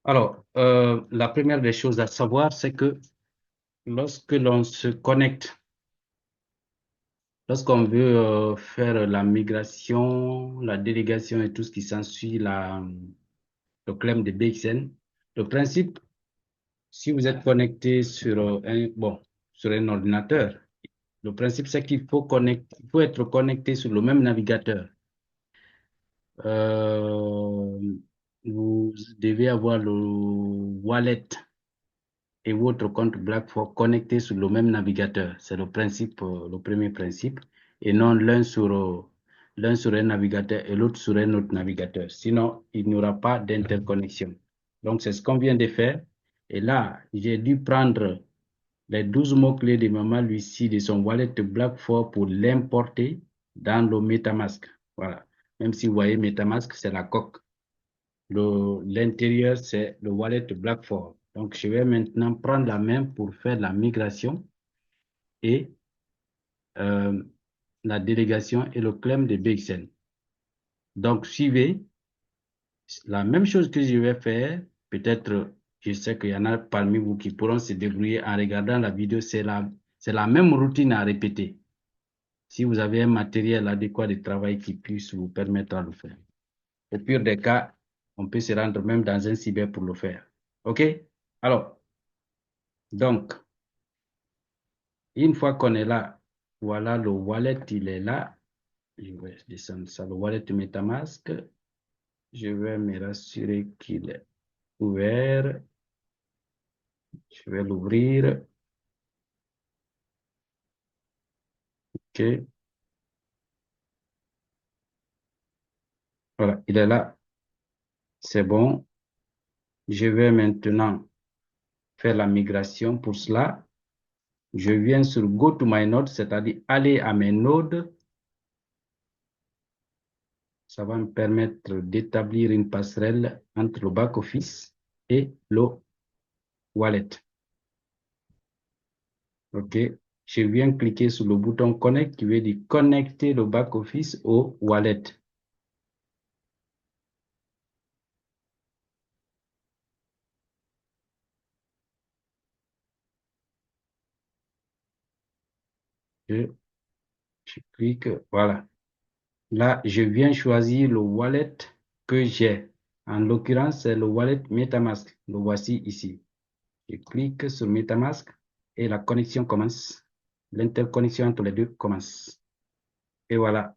Alors, la première des choses à savoir, c'est que lorsque l'on se connecte, lorsqu'on veut faire la migration, la délégation et tout ce qui s'ensuit, le claim de BXN, le principe, si vous êtes connecté sur sur un ordinateur, le principe, c'est il faut être connecté sur le même navigateur. Euh, Vous devez avoir le wallet et votre compte Blackfox connectés sur le même navigateur. C'est le principe, le premier principe, et non l'un sur un navigateur et l'autre sur un autre navigateur. Sinon, il n'y aura pas d'interconnexion. Donc, c'est ce qu'on vient de faire. Et là, j'ai dû prendre les 12 mots-clés de Maman Lucie de son wallet Blackfox pour l'importer dans le MetaMask. Voilà. Même si vous voyez MetaMask, c'est la coque. L'intérieur, c'est le wallet Blackfox. Donc, je vais maintenant prendre la main pour faire la migration et euh, la délégation et le claim de BXN. Donc, suivez la même chose que je vais faire. Peut-être, je sais qu'il y en a parmi vous qui pourront se débrouiller en regardant la vidéo. C'est la même routine à répéter. Si vous avez un matériel adéquat de travail qui puisse vous permettre de le faire. Au pire des cas, on peut se rendre même dans un cyber pour le faire. OK? Alors, donc, une fois qu'on est là, voilà, le wallet, il est là. Je vais descendre ça, le wallet MetaMask. Je vais me rassurer qu'il est ouvert. Je vais l'ouvrir. OK. Voilà, il est là. C'est bon. Je vais maintenant faire la migration. Pour cela, je viens sur Go to my node, c'est-à-dire aller à mes nodes. Ça va me permettre d'établir une passerelle entre le back-office et le wallet. OK. Je viens cliquer sur le bouton Connect qui veut dire connecter le back-office au wallet. Je, je clique, voilà. Là, je viens choisir le wallet que j'ai. En l'occurrence, c'est le wallet MetaMask. Le voici ici. Je clique sur MetaMask et la connexion commence. L'interconnexion entre les deux commence. Et voilà.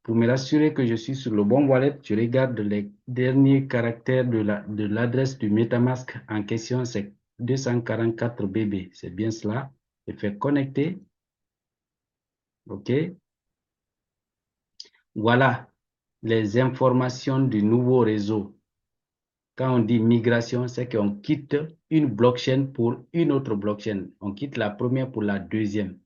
Pour me rassurer que je suis sur le bon wallet, je regarde les derniers caractères de l'adresse du MetaMask en question, c'est 244 BB. C'est bien cela. Je fais connecter. OK. Voilà les informations du nouveau réseau. Quand on dit migration, c'est qu'on quitte une blockchain pour une autre blockchain. On quitte la première pour la deuxième.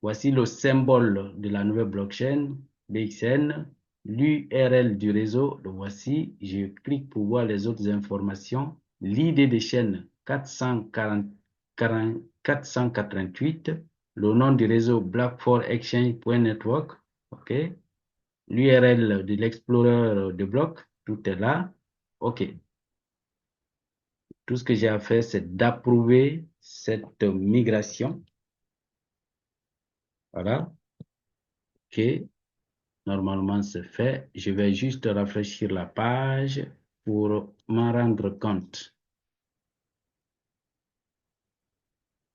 Voici le symbole de la nouvelle blockchain, BXN, l'URL du réseau, le voici. Je clique pour voir les autres informations. L'ID de chaîne 488, le nom du réseau black4exchange.network, OK. L'URL de l'explorer de bloc, tout est là. OK. Tout ce que j'ai à faire, c'est d'approuver cette migration. Voilà. OK. Normalement, c'est fait. Je vais juste rafraîchir la page pour m'en rendre compte.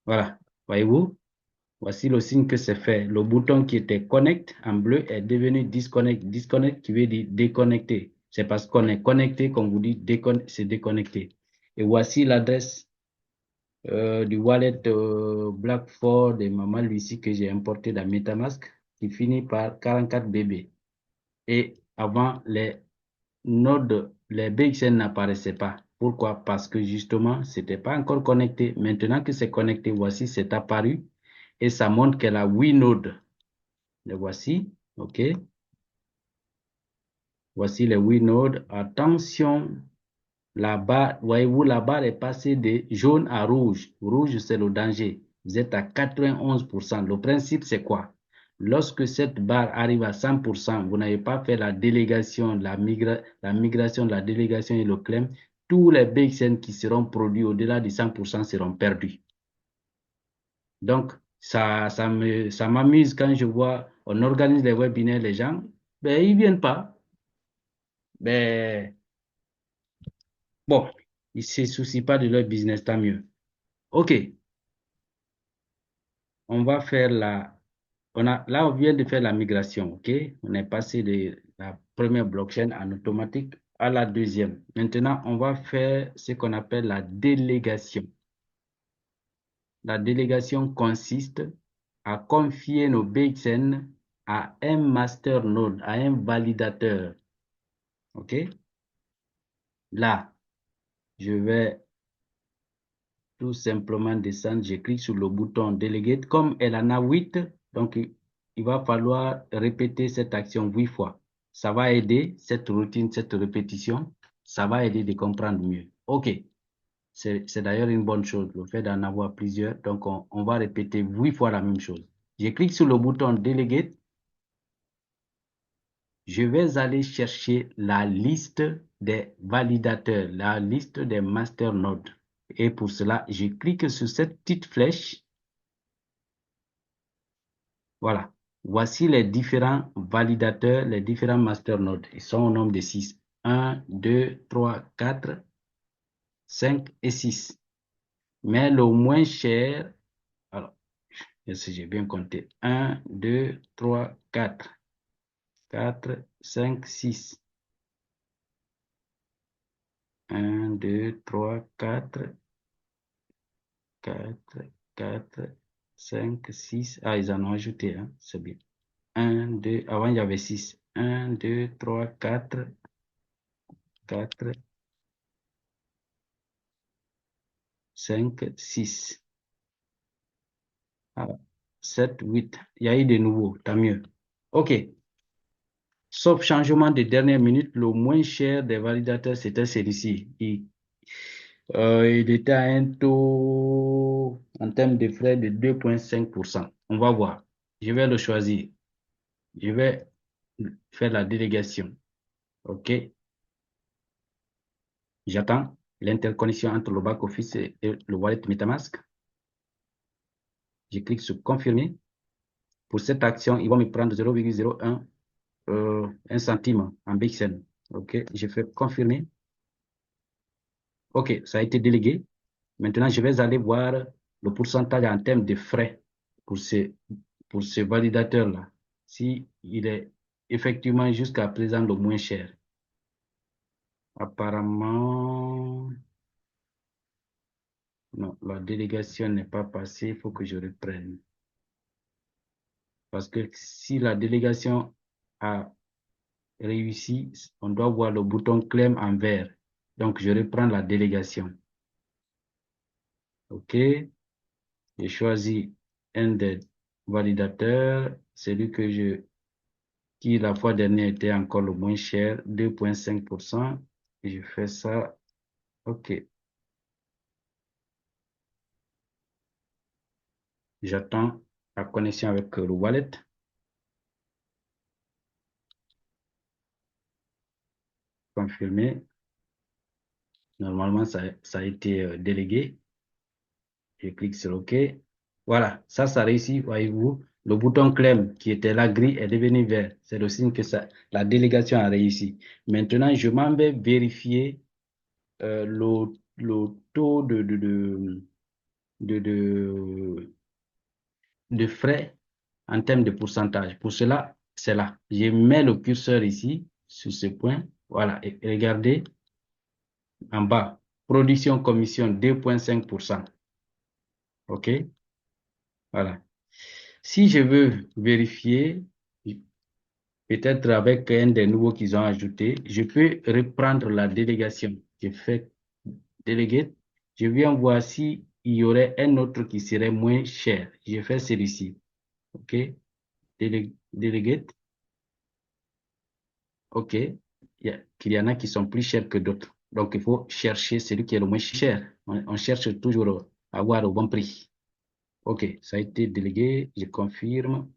Voilà. Voyez-vous? Voici le signe que c'est fait. Le bouton qui était connect en bleu est devenu disconnect. Disconnect qui veut dire déconnecter. C'est parce qu'on est connecté qu'on vous dit c'est déconnecté. Et voici l'adresse du wallet Blackford et Maman Lucie que j'ai importé dans MetaMask qui finit par 44 BB. Et avant, les BXN n'apparaissaient pas. Pourquoi? Parce que justement, c'était pas encore connecté. Maintenant que c'est connecté, voici, c'est apparu et ça montre qu'elle a 8 nodes. Les voici, OK? Voici les 8 nodes. Attention, la barre, voyez-vous, la barre est passée de jaune à rouge. Rouge, c'est le danger. Vous êtes à 91%. Le principe, c'est quoi? Lorsque cette barre arrive à 100%, vous n'avez pas fait la délégation, la migration de la délégation et le claim, tous les BXN qui seront produits au-delà de 100% seront perdus. Donc, ça m'amuse quand je vois, on organise les webinaires, les gens, ben, ils viennent pas. Ben, bon, ils se soucient pas de leur business, tant mieux. OK, on va faire là, on vient de faire la migration, OK? On est passé de la première blockchain en automatique à la deuxième. Maintenant, on va faire ce qu'on appelle la délégation. La délégation consiste à confier nos BXN à un masternode, à un validateur. OK? Là, je vais tout simplement descendre. Je clique sur le bouton Delegate. Comme elle en a 8, donc il va falloir répéter cette action 8 fois. Ça va aider, cette routine, cette répétition, ça va aider de comprendre mieux. OK. C'est d'ailleurs une bonne chose, le fait d'en avoir plusieurs. Donc, on va répéter 8 fois la même chose. Je clique sur le bouton Delegate. Je vais aller chercher la liste des validateurs, la liste des masternodes. Et pour cela, je clique sur cette petite flèche. Voilà. Voici les différents validateurs, les différents masternodes. Ils sont au nombre de 6. 1, 2, 3, 4, 5 et 6. Mais le moins cher, alors, si j'ai bien compté, 1, 2, 3, 4. 4, 5, 6. 1, 2, 3, 4, 4, 4, 5, 6. Ah, ils en ont ajouté, hein? C'est bien. 1, 2, avant il y avait 6. 1, 2, 3, 4, 4, 5, 6. Ah, 7, 8. Il y a eu de nouveaux, tant mieux. OK. Sauf changement de dernière minute, le moins cher des validateurs, c'était celui-ci. Il était à un taux en termes de frais de 2,5%. On va voir. Je vais le choisir. Je vais faire la délégation. OK. J'attends l'interconnexion entre le back-office et le wallet MetaMask. Je clique sur confirmer. Pour cette action, ils vont me prendre 0,01 1 centime en BXN. OK. Je fais confirmer. OK. Ça a été délégué. Maintenant, je vais aller voir le pourcentage en termes de frais pour pour ce validateur-là. Si il est effectivement jusqu'à présent le moins cher. Apparemment, non, la délégation n'est pas passée. Il faut que je reprenne. Parce que si la délégation a réussi, on doit voir le bouton claim en vert. Donc, je reprends la délégation. OK. J'ai choisi un des validateurs, celui qui la fois dernière était encore le moins cher, 2,5%. Et je fais ça. OK. J'attends la connexion avec le wallet. Confirmer. Normalement, ça a été délégué. Je clique sur OK. Voilà, ça réussit, voyez-vous. Le bouton claim qui était là gris est devenu vert. C'est le signe que la délégation a réussi. Maintenant, je m'en vais vérifier le taux de, de, de frais en termes de pourcentage. Pour cela, c'est là. Je mets le curseur ici, sur ce point. Voilà, et regardez en bas. Production commission 2,5%. OK? Voilà. Si je veux vérifier, peut-être avec un des nouveaux qu'ils ont ajouté, je peux reprendre la délégation. Je fais déléguer. Je viens voir s'il y aurait un autre qui serait moins cher. Je fais celui-ci. OK? Delegate. OK. Qu'il y en a qui sont plus chers que d'autres. Donc, il faut chercher celui qui est le moins cher. On cherche toujours à avoir au bon prix. OK, ça a été délégué, je confirme,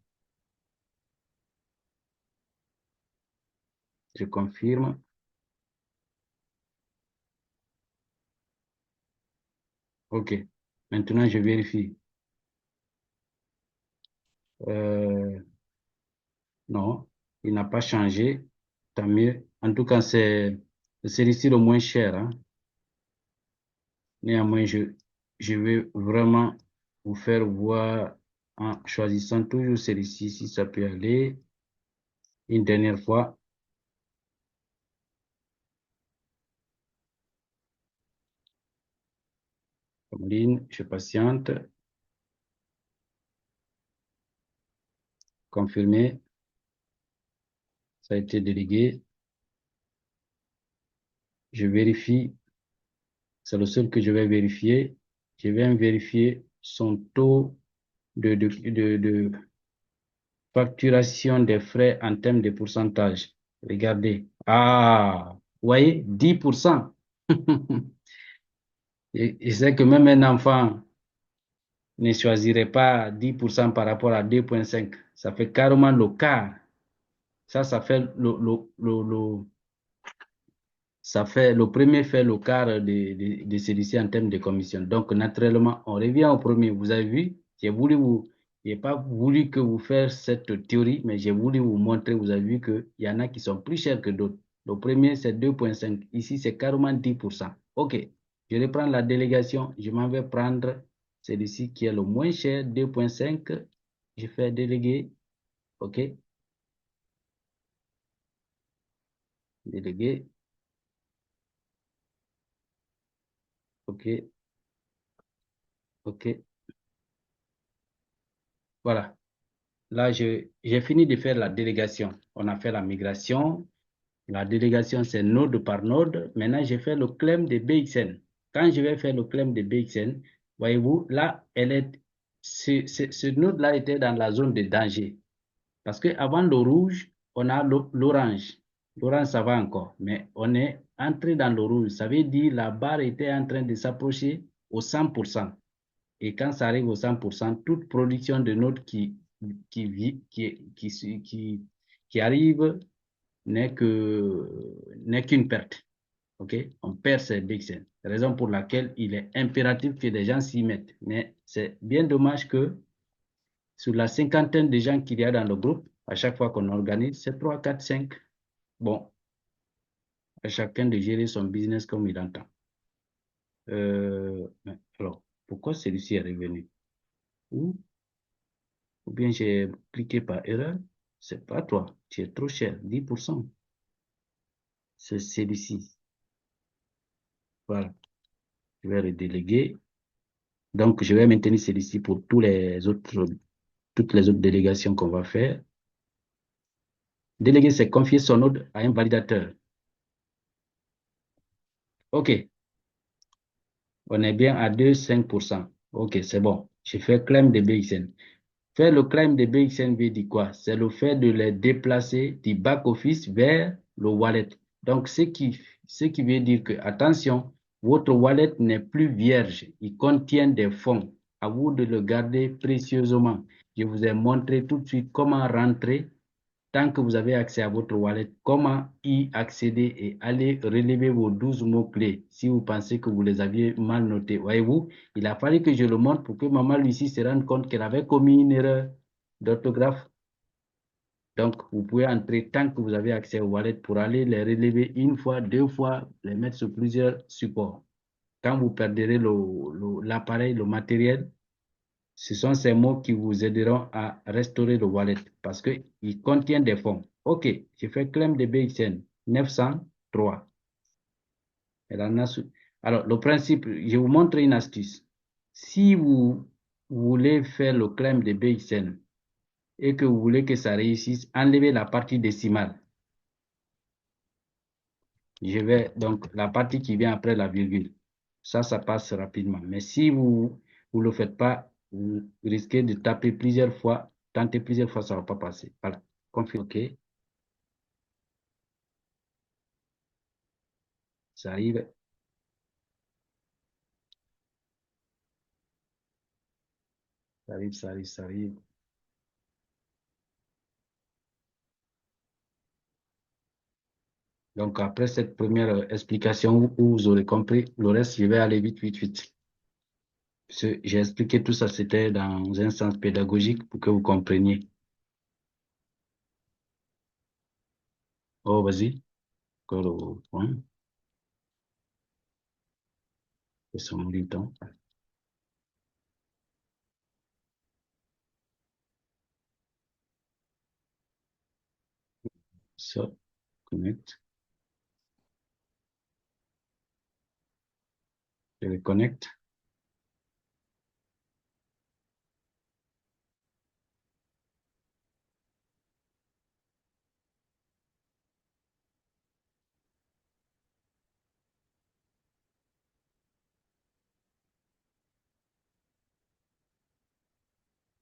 je confirme. OK, maintenant je vérifie. Euh, non, il n'a pas changé, tant mieux. En tout cas, c'est celui-ci le moins cher, hein. Néanmoins, je vais vraiment vous faire voir en choisissant toujours celui-ci, si ça peut aller. Une dernière fois, Cameline, je patiente, confirmé, ça a été délégué. Je vérifie, c'est le seul que je vais vérifier. Je vais vérifier son taux de facturation des frais en termes de pourcentage. Regardez. Ah, vous voyez, 10%. Et c'est que même un enfant ne choisirait pas 10% par rapport à 2,5. Ça fait carrément le quart. Ça fait ça fait, le premier fait le quart de celui-ci en termes de commission. Donc, naturellement, on revient au premier. Vous avez vu, j'ai pas voulu que vous fassiez cette théorie, mais j'ai voulu vous montrer, vous avez vu qu'il y en a qui sont plus chers que d'autres. Le premier, c'est 2,5. Ici, c'est carrément 10%. OK. Je reprends la délégation. Je m'en vais prendre celui-ci qui est le moins cher, 2,5. Je fais déléguer. OK. Déléguer. OK. OK. Voilà. Là, j'ai fini de faire la délégation. On a fait la migration. La délégation, c'est node par node. Maintenant, j'ai fait le claim de BXN. Quand je vais faire le claim de BXN, voyez-vous, là, ce node-là était dans la zone de danger. Parce qu'avant le rouge, on a l'orange. L'orange, ça va encore. Mais on est entré dans le rouge. Ça veut dire la barre était en train de s'approcher au 100%. Et quand ça arrive au 100%, toute production de notes qui arrive n'est qu'une perte. OK? On perd ces BXN. Raison pour laquelle il est impératif que des gens s'y mettent. Mais c'est bien dommage que sur la cinquantaine de gens qu'il y a dans le groupe, à chaque fois qu'on organise, c'est 3, 4, 5. Bon, à chacun de gérer son business comme il entend. Alors, pourquoi celui-ci est revenu? Ou bien j'ai cliqué par erreur. C'est pas toi. Tu es trop cher. 10%. C'est celui-ci. Voilà. Je vais redéléguer. Donc, je vais maintenir celui-ci pour toutes les autres délégations qu'on va faire. Déléguer, c'est confier son ordre à un validateur. OK. On est bien à 2,5%. OK, c'est bon. Je fais claim de BXN. Faire le claim de BXN veut dire quoi? C'est le fait de les déplacer du back-office vers le wallet. Donc, ce qui veut dire que, attention, votre wallet n'est plus vierge. Il contient des fonds. À vous de le garder précieusement. Je vous ai montré tout de suite comment rentrer tant que vous avez accès à votre wallet, comment y accéder et aller relever vos 12 mots-clés si vous pensez que vous les aviez mal notés. Voyez-vous, il a fallu que je le montre pour que maman Lucie se rende compte qu'elle avait commis une erreur d'orthographe. Donc, vous pouvez entrer tant que vous avez accès au wallet pour aller les relever une fois, deux fois, les mettre sur plusieurs supports. Quand vous perdrez l'appareil, le matériel, ce sont ces mots qui vous aideront à restaurer le wallet parce qu'il contient des fonds. OK, je fais claim de BXN 903. Alors, le principe, je vous montre une astuce. Si vous voulez faire le claim de BXN et que vous voulez que ça réussisse, enlevez la partie décimale. Je vais donc la partie qui vient après la virgule. Ça passe rapidement. Mais si vous ne le faites pas, vous risquez de taper plusieurs fois, tenter plusieurs fois, ça ne va pas passer. Voilà. Confirme. OK. Ça arrive. arrive, ça arrive, ça arrive. Donc, après cette première explication où vous aurez compris, le reste, je vais aller vite, vite, vite. J'ai expliqué tout ça, c'était dans un sens pédagogique pour que vous compreniez. Oh, vas-y, encore au point, c'est son du temps. Ça, connecte, je le connecte.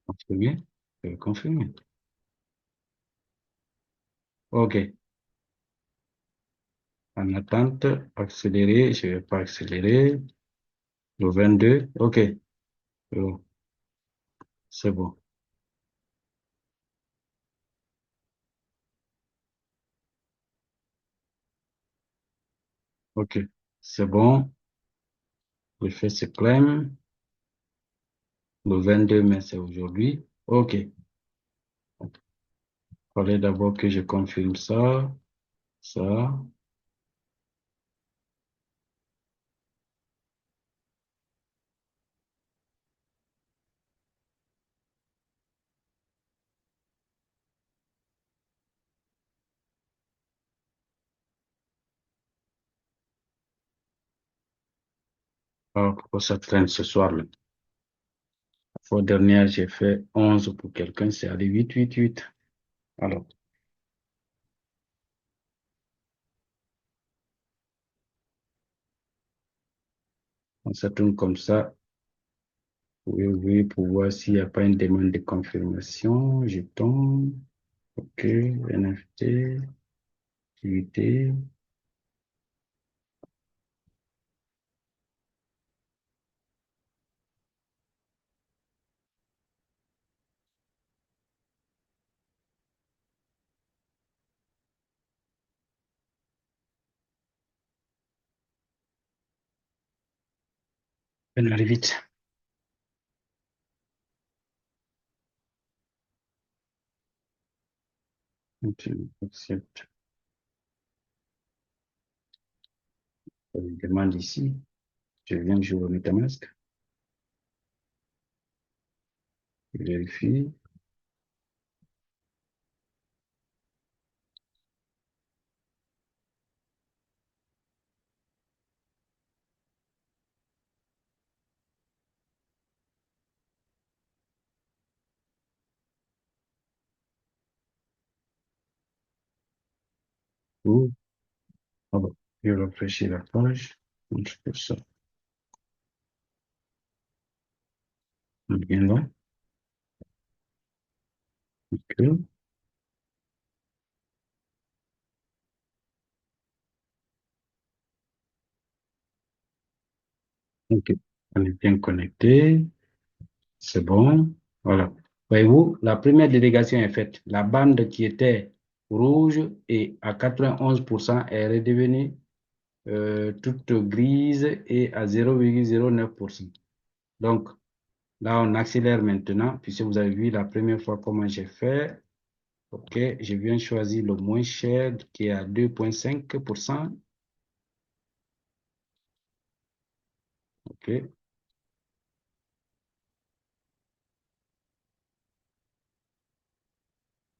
Confirmer, je le confirme. OK, en attente, accélérer, je vais pas accélérer. Le 22, OK, oh, c'est bon. OK, c'est bon. Je fais ce claim. Le 22 mai, c'est aujourd'hui. OK. Il fallait d'abord que je confirme ça, ça. Ah, pourquoi ça traîne ce soir-là? La fois dernière, j'ai fait 11 pour quelqu'un, c'est allé 8, 8, 8. Alors, on se tourne comme ça. Oui, oui, pour voir s'il n'y a pas une demande de confirmation. Jeton. OK. NFT. Activité. On arrive vite. OK, accepte. Je demande ici. Je viens jouer au MetaMask. Je vérifie. Ouh, ah bon. Je rafraîchis la page. Donc, je fais ça. On vient là. OK. OK. On est bien connecté. C'est bon. Voilà. Voyez-vous, la première délégation est faite. La bande qui était rouge et à 91% est redevenue toute grise et à 0,09%. Donc, là, on accélère maintenant, puisque vous avez vu la première fois comment j'ai fait. OK, je viens choisir le moins cher qui est à 2,5%. OK,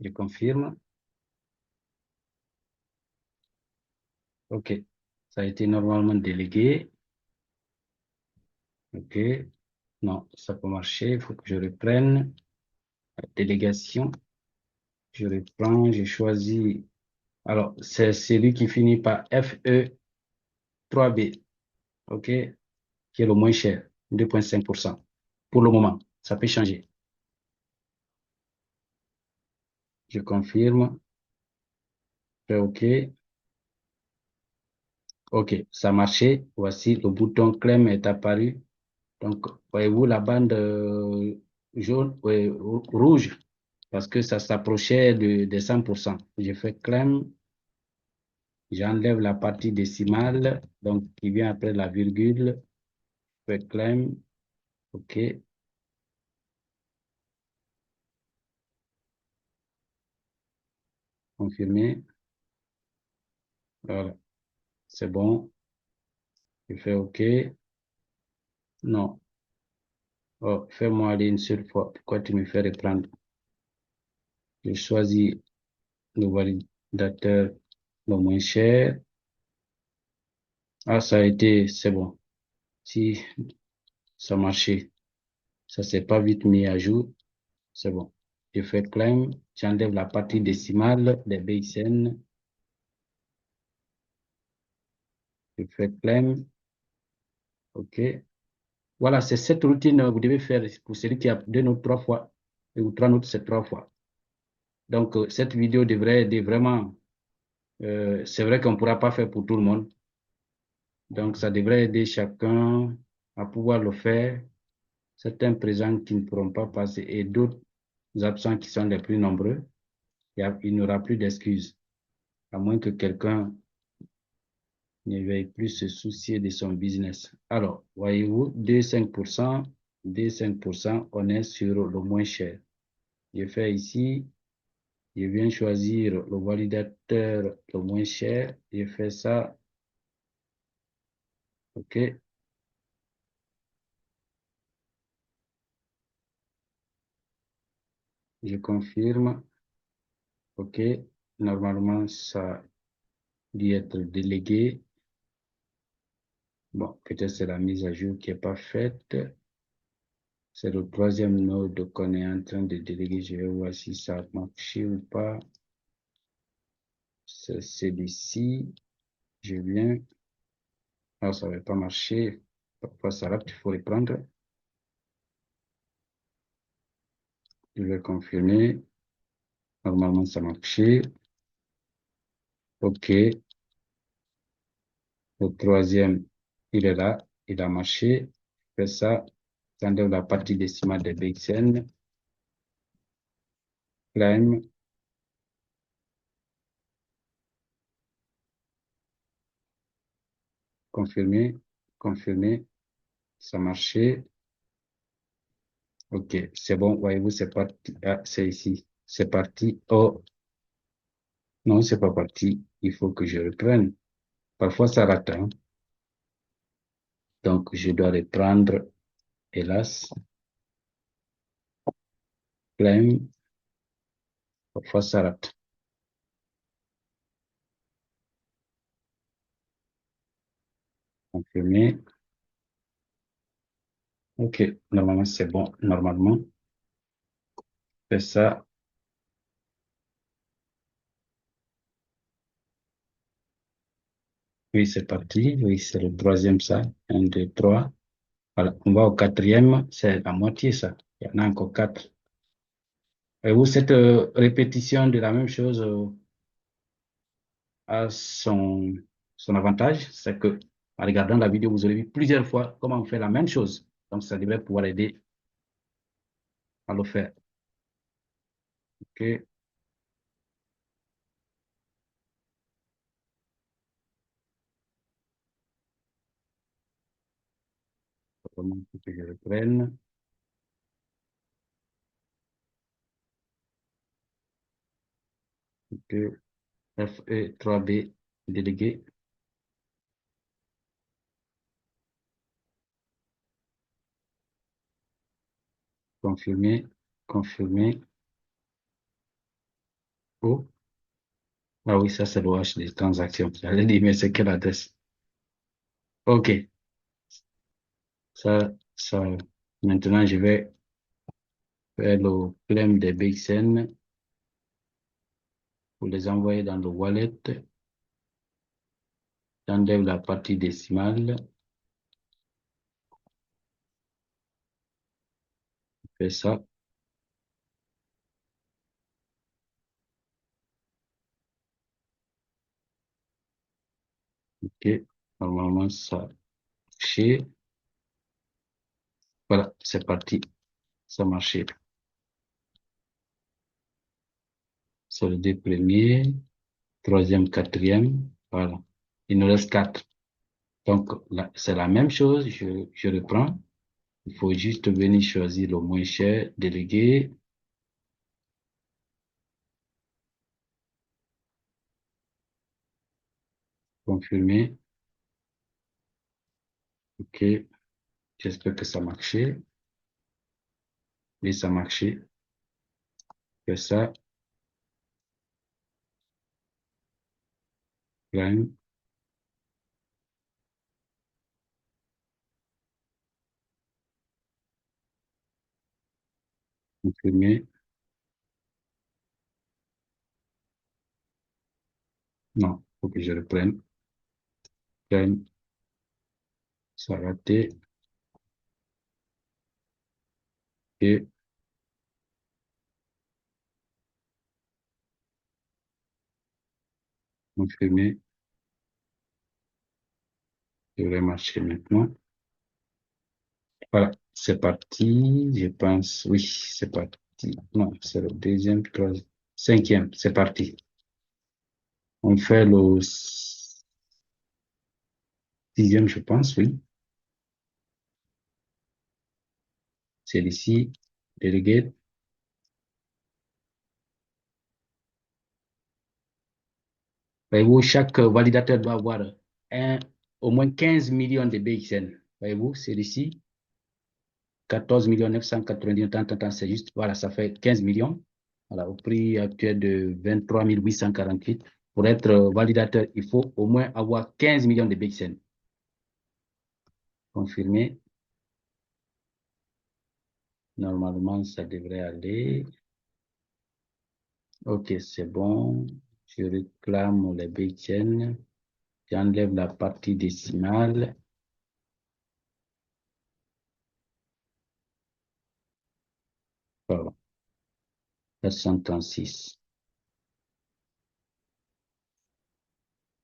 je confirme. OK, ça a été normalement délégué. OK, non, ça peut marcher. Il faut que je reprenne la délégation. Je reprends, je choisis. Alors, c'est celui qui finit par FE3B. OK, qui est le moins cher, 2,5%. Pour le moment, ça peut changer. Je confirme. Fais OK. OK, ça a marché. Voici le bouton claim est apparu. Donc, voyez-vous, la bande jaune, rouge, parce que ça s'approchait des 100%. Je fais claim, j'enlève la partie décimale, donc qui vient après la virgule, je fais claim, OK, confirmer, voilà, c'est bon, je fais OK, non, oh, fais-moi aller une seule fois, pourquoi tu me fais reprendre? Je choisis le validateur le moins cher, ah, ça a été, c'est bon, si ça marchait, ça s'est pas vite mis à jour, c'est bon. Je fais claim, j'enlève la partie décimale des BXN, je fais claim, OK. Voilà, c'est cette routine que vous devez faire pour celui qui a 2 notes 3 fois, ou 3 notes, c'est 3 fois. Donc, cette vidéo devrait aider vraiment. C'est vrai qu'on ne pourra pas faire pour tout le monde. Donc, ça devrait aider chacun à pouvoir le faire. Certains présents qui ne pourront pas passer et d'autres absents qui sont les plus nombreux, il n'y aura plus d'excuses, à moins que quelqu'un ne veuille plus se soucier de son business. Alors, voyez-vous, 2,5%, 2,5%, on est sur le moins cher. Je fais ici, je viens choisir le validateur le moins cher, je fais ça, OK, je confirme, OK, normalement ça doit être délégué. Bon, peut-être c'est la mise à jour qui n'est pas faite. C'est le troisième node qu'on est en train de déléguer. Je vais voir si ça a marché ou pas. C'est celui-ci. Je viens. Ah, ça n'avait pas marché. Parfois, ça rate, il faut reprendre. Je vais confirmer. Normalement, ça a marché. OK. Le troisième, il est là. Il a marché. Je fais ça. J'enlève la partie décimale de BXN. Claim. Confirmer. Confirmer. Ça a marché. OK. C'est bon. Voyez-vous, c'est parti. Ah, c'est ici. C'est parti. Oh, non, c'est pas parti. Il faut que je reprenne. Parfois, ça rate, hein. Donc, je dois reprendre. Hélas. Claim. Parfois, ça rate. Confirmer. OK. Normalement, c'est bon. Normalement, fais ça. Oui, c'est parti. Oui, c'est le troisième, ça. Un, deux, trois. Voilà. On va au quatrième. C'est la moitié, ça. Il y en a encore 4. Et vous, cette répétition de la même chose a son avantage. C'est que, en regardant la vidéo, vous aurez vu plusieurs fois comment on fait la même chose. Donc, ça devrait pouvoir aider à le faire. OK. Comment que je reprenne? OK. FE 3B délégué. Confirmer. Confirmer. Oh. Ah oui, ça, c'est le H des transactions. J'allais dire, mais c'est quelle adresse? OK. Ça, maintenant, je vais faire le claim des BXN pour les envoyer dans le wallet. J'enlève la partie décimale. Je fais ça. OK. Normalement, ça a marché. Voilà, c'est parti. Ça marchait. C'est le deux premiers, troisième, quatrième. Voilà. Il nous reste 4. Donc, là, c'est la même chose. Je reprends. Il faut juste venir choisir le moins cher, délégué, confirmer. OK. J'espère que ça marchait. Et ça marchait. Fais ça. Prime, confirmer. Non, faut que je reprenne. Prime, ça a raté. Et confirmer. Ça devrait marcher maintenant. Voilà, c'est parti. Je pense, oui, c'est parti. Non, c'est le deuxième, troisième, cinquième, c'est parti. On fait le sixième, je pense, oui. C'est ici, délégué. Voyez-vous, chaque validateur doit avoir un, au moins 15 millions de BXN. Voyez-vous, c'est ici, 14 990 000, c'est juste, voilà, ça fait 15 millions. Voilà, au prix actuel de 23 848. Pour être validateur, il faut au moins avoir 15 millions de BXN. Confirmé. Normalement, ça devrait aller. OK, c'est bon. Je réclame les BXN. J'enlève la partie décimale. Voilà, 436.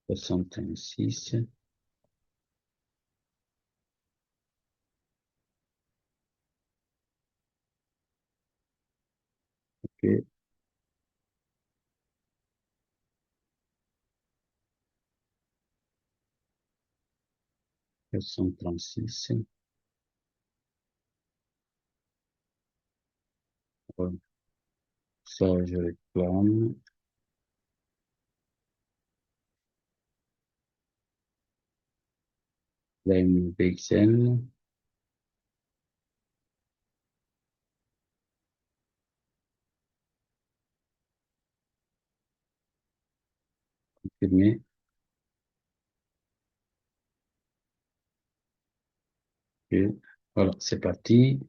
436. OK, six. Voilà. Ça, je réclame. Là, une BXN. Confirmé. OK. Voilà, c'est parti.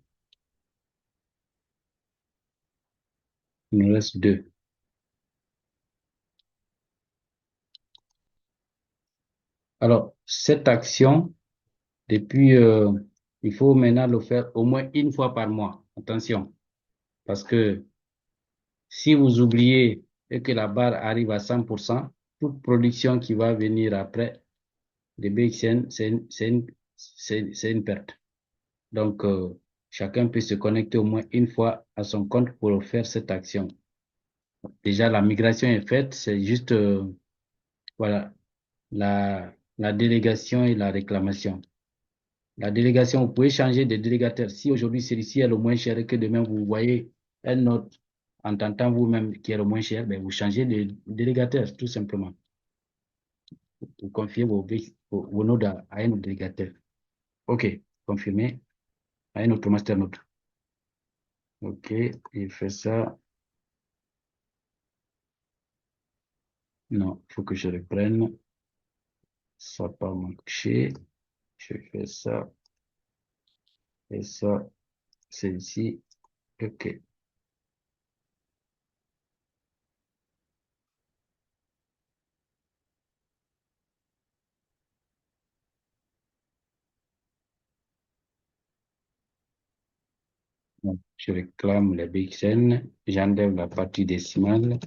Il nous reste 2. Alors, cette action, depuis, il faut maintenant le faire au moins une fois par mois. Attention, parce que si vous oubliez et que la barre arrive à 100%, toute production qui va venir après de BXN, c'est une perte. Donc, chacun peut se connecter au moins une fois à son compte pour faire cette action. Déjà, la migration est faite, c'est juste, voilà, la délégation et la réclamation. La délégation, vous pouvez changer de délégataire. Si aujourd'hui celui-ci est le moins cher et que demain vous voyez un autre en tentant vous-même qui est le moins cher, ben vous changez de délégataire, tout simplement. Vous confiez vos nodes à un autre délégataire. OK, confirmé à un autre master node. OK, il fait ça. Non, il faut que je reprenne. Ça n'a pas marché. Je fais ça et ça. C'est ici. OK. Donc, je réclame les BXN. J'enlève la partie décimale.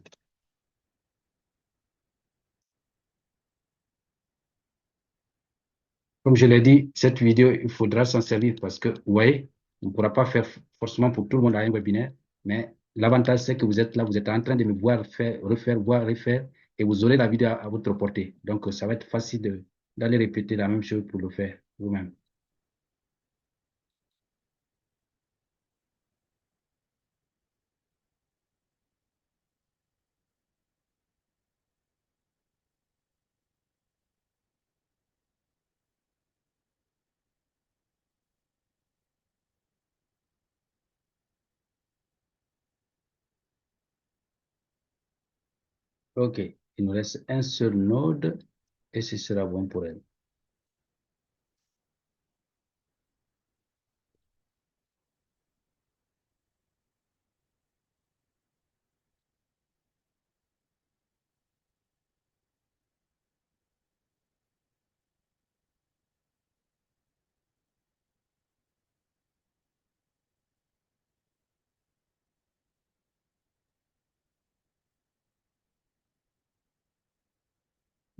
Comme je l'ai dit, cette vidéo, il faudra s'en servir parce que, vous voyez, On ne pourra pas faire forcément pour tout le monde à un webinaire, mais l'avantage, c'est que vous êtes là, vous êtes en train de me voir faire, refaire, voir, refaire, et vous aurez la vidéo à votre portée. Donc, ça va être facile d'aller répéter la même chose pour le faire vous-même. OK. Il nous reste un seul node et ce sera bon pour elle.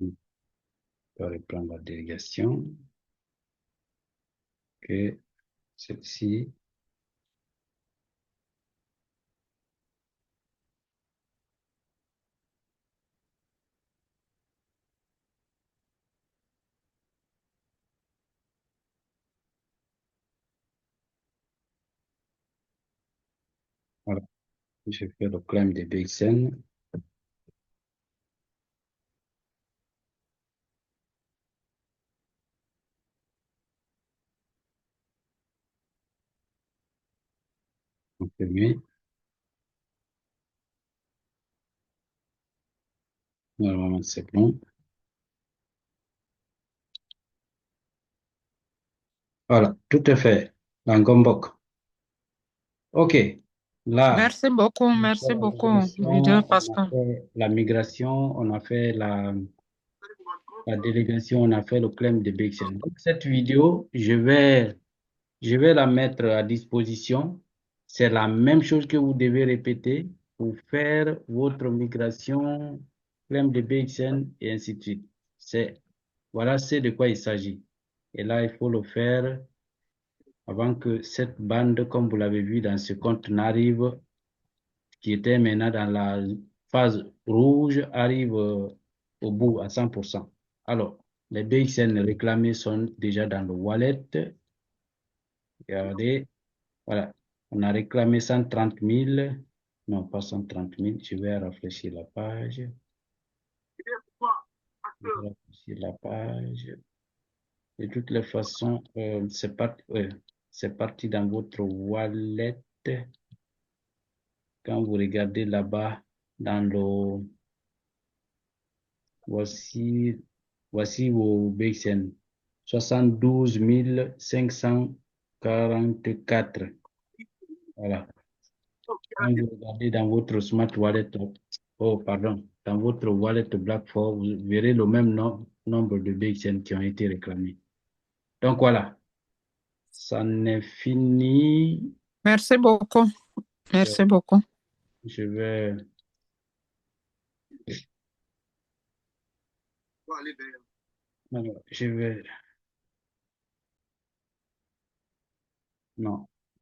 On peut reprendre la délégation. OK. Celle-ci. Voilà. Je fais le claim de BXN. Confirmer. Normalement, c'est bon. Voilà. Tout est fait dans Gombok. OK. Là, nous Merci sommes à beaucoup, l'évolution. leader On a Pascal. fait la migration. On a fait la délégation. On a fait le claim de BXN. Donc, cette vidéo, je vais la mettre à disposition. C'est la même chose que vous devez répéter pour faire votre migration, claim de BXN et ainsi de suite. Voilà, c'est de quoi il s'agit. Et là, il faut le faire avant que cette bande, comme vous l'avez vu dans ce compte, n'arrive, qui était maintenant dans la phase rouge, arrive au bout à 100%. Alors, les BXN réclamés sont déjà dans le wallet. Regardez, voilà. On a réclamé 130 000. Non, pas 130 000. Je vais rafraîchir la page. Je vais rafraîchir la page. De toutes les façons, c'est parti dans votre wallet. Quand vous regardez là-bas, dans le, voici, voici vos BXN. 72 544. Voilà. Quand vous regardez dans votre smart wallet, oh, pardon, dans votre wallet Blackford, vous verrez le même nombre de BXN qui ont été réclamés. Donc voilà, ça n'est fini. Merci beaucoup. Euh, Merci beaucoup. Je vais, alors, je vais, non.